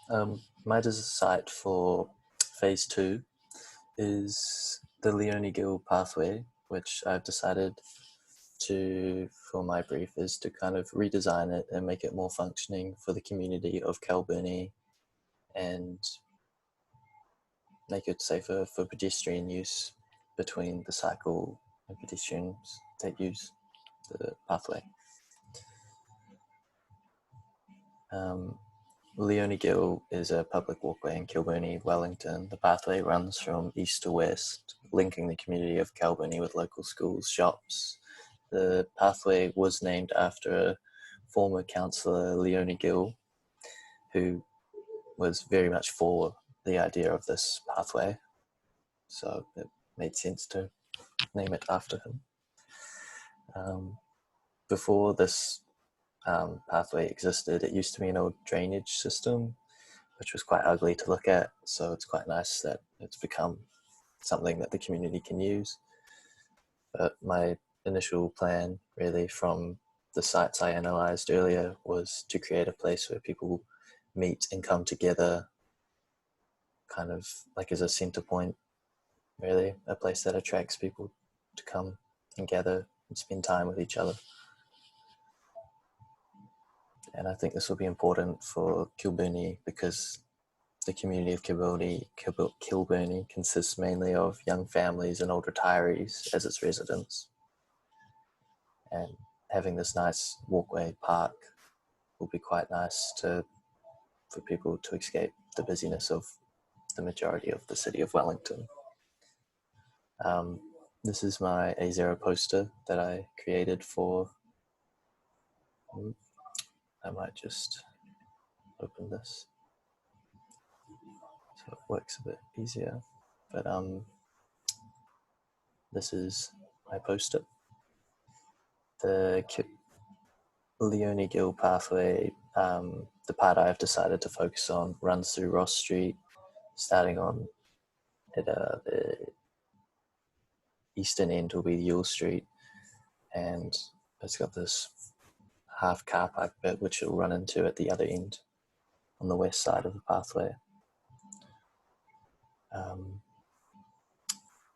My site for phase 2 is the Leone Gill pathway, which I've decided for my brief, is to kind of redesign it and make it more functioning for the community of Kalburnie and make it safer for pedestrian use between the cycle and pedestrians that use the pathway. Leone Gill is a public walkway in Kilburnie, Wellington. The pathway runs from east to west, linking the community of Kilburnie with local schools, shops. The pathway was named after a former councillor, Leone Gill, who was very much for the idea of this pathway. So it made sense to name it after him. Before this pathway existed, it used to be an old drainage system, which was quite ugly to look at. So it's quite nice that it's become something that the community can use. But my initial plan, really, from the sites I analysed earlier, was to create a place where people meet and come together, kind of like as a centre point, really, a place that attracts people to come and gather and spend time with each other. And I think this will be important for Kilburnie because the community of Kilburnie consists mainly of young families and old retirees as its residents. And having this nice walkway park will be quite nice for people to escape the busyness of the majority of the city of Wellington. This is my A0 poster that I created for. I might just open this so it works a bit easier. But this is my poster. The Leone Gill pathway, the part I've decided to focus on, runs through Ross Street, starting on at the eastern end will be Yule Street, and it's got this half car park bit which it'll run into at the other end on the west side of the pathway.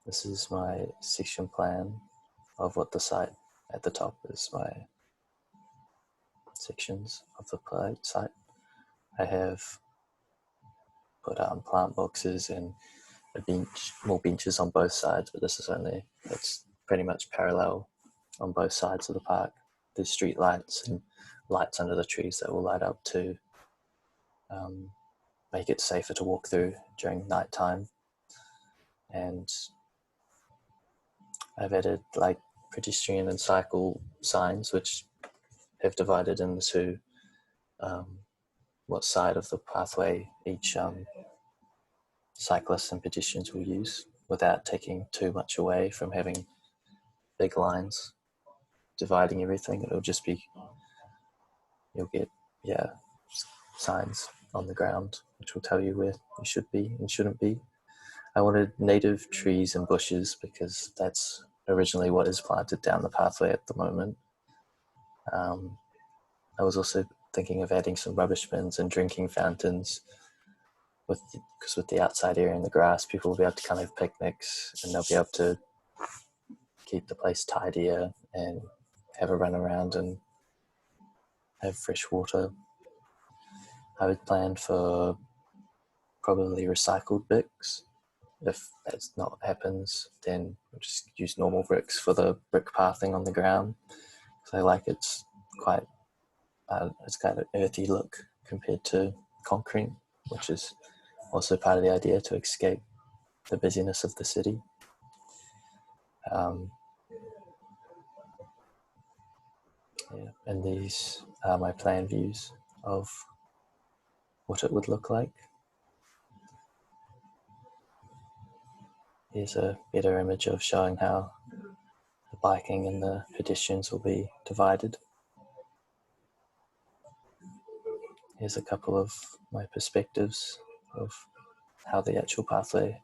This is my section plan of what the site at the top is, my sections of the site. I have put plant boxes and more benches on both sides, but it's pretty much parallel on both sides of the park. There's street lights and lights under the trees that will light up to make it safer to walk through during night time. And I've added like pedestrian and cycle signs, which have divided into what side of the pathway each cyclists and pedestrians will use, without taking too much away from having big lines dividing everything. It'll just be, you'll get, signs on the ground which will tell you where you should be and shouldn't be. I wanted native trees and bushes because that's originally what is planted down the pathway at the moment. I was also thinking of adding some rubbish bins and drinking fountains because with the outside area and the grass, people will be able to kind of have picnics and they'll be able to keep the place tidier and have a run around and have fresh water. I would plan for probably recycled bricks. If that's not happens, then we'll just use normal bricks for the brick pathing on the ground. So I like it's quite an earthy look compared to concrete, which is also part of the idea to escape the busyness of the city. And these are my plan views of what it would look like. Here's a better image of showing how the biking and the pedestrians will be divided. Here's a couple of my perspectives of how the actual pathway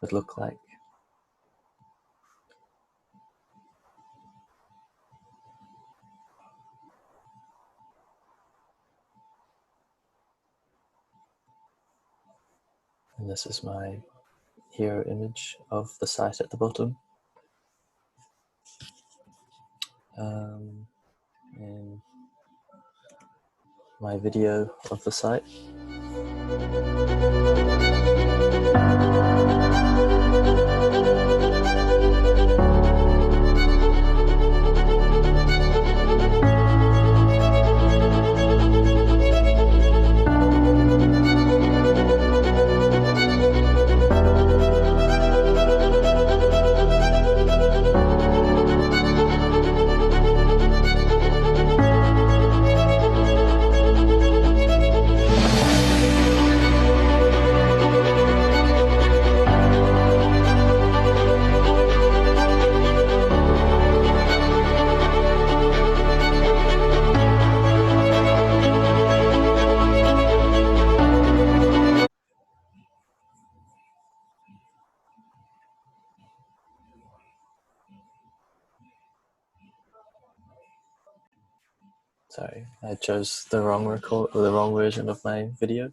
would look like. And this is my hero image of the site at the bottom. And my video of the site. Sorry, I chose the wrong version of my video.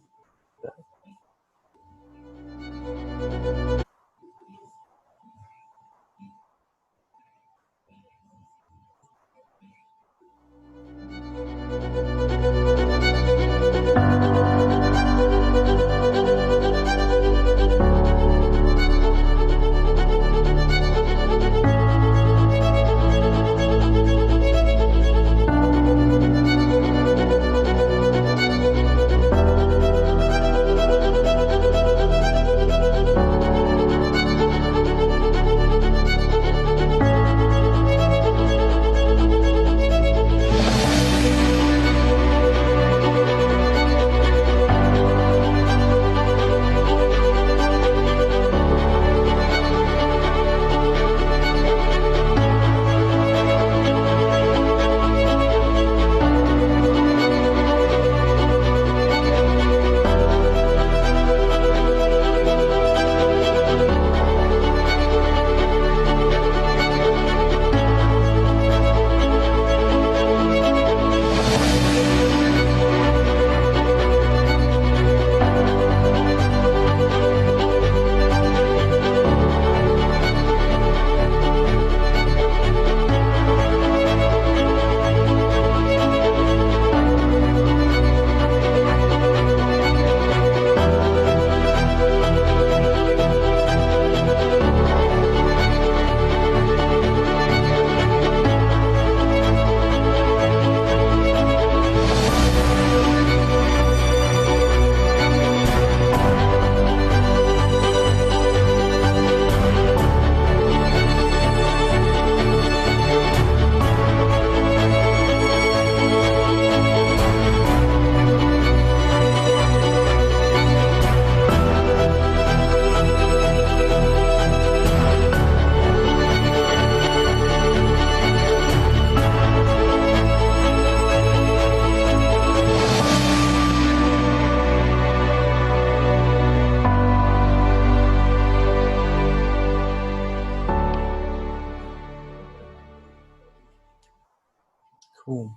Cool.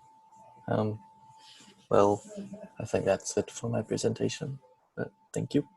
Well, I think that's it for my presentation, but thank you.